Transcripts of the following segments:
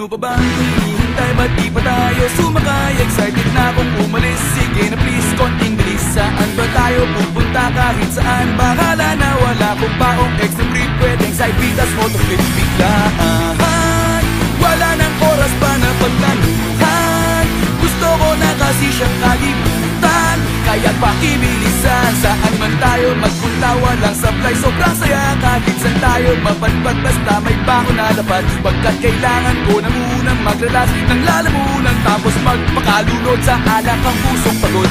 Ano pa bang hinihintay? Ba't di pa tayo sumakay? Excited na akong umalis. Sige na please, konting bilis. Saan ba tayo pupunta? Kahit saan. Bahala na, wala kong paong extra brief. Pwedeng side pitas, motoclip biglaan. Wala nang oras pa na paglanuhan. Gusto ko na kasi siyang kalimutan. Kaya't pakibilisan. Saan man tayo magpunta, walang supply. Sobrang saya kahit saan tayo mapadpad. Basta may bako na dapat. Pagkat kailangan ko na munang mag-relax nang lalamunan. Tapos magpakalunod sa alak ang pusong pagod.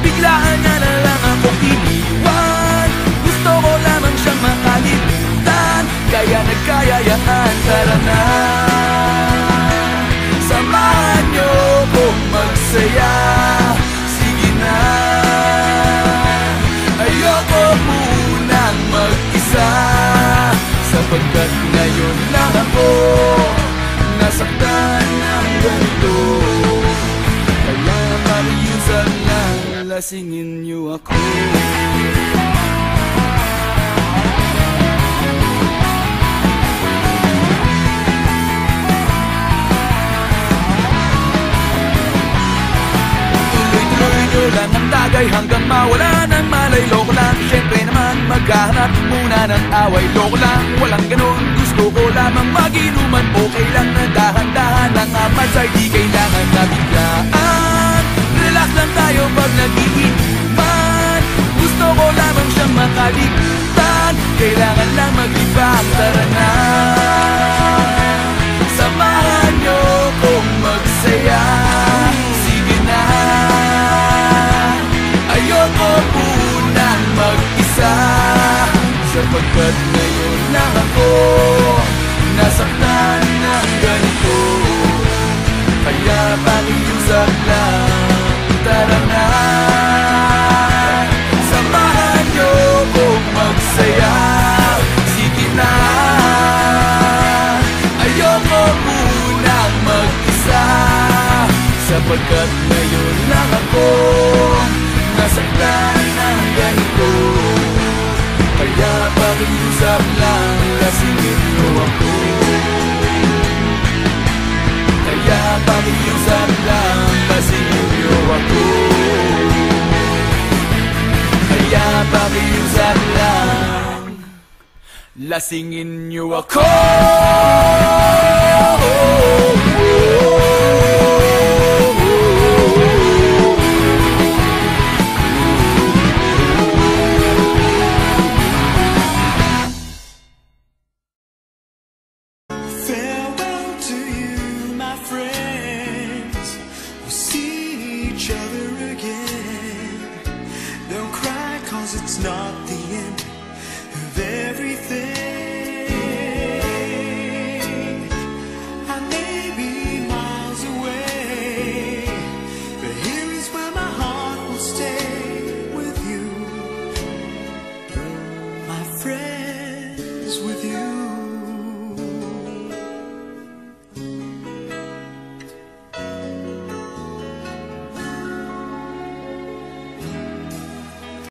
Biglaan niya na lang akong iniwan. Gusto ko lamang siyang makalimutan. Kaya nagkayayaan, tara na. Samahan niyo kong magsaya. Sige na. Ayoko munang mag-isa. Sapagkat ngayon lang ako nasaktan ng ganito. Kaya mariusan lang, lasingin niyo ako. Lang ang tagay hanggang mawala ng malay. Loko lang, syempre naman maghahanap muna ng away. Loko lang, walang ganun. Gusto ko lamang mag-inuman. Okay lang na dahan-dahan ang amasay. Di kailangan na biglaan. Relax lang tayo pag nag-iinuman. Gusto ko lamang siyang makalimutan. Kailangan lang maglibang, tara na. Samahan niyo kong magsaya. Sige na. Ayoko munang mag-isa. Sapagkat ngayon lang ako nasaktan ng ganito. Kaya pakiusap lang, tara na. Samahan niyo kong magsaya. Sige na. Ayoko munang mag-isa. Sapagkat ngayon lang ako nasaktan ng ganito. Kaya pakiusap lang, lasingin niyo ako. Kaya pakiusap lang, lasingin niyo ako. Kaya pakiusap lang, lasingin niyo ako. It's not the end of everything. I may be miles away, but here is where my heart will stay with you, my friends, with you.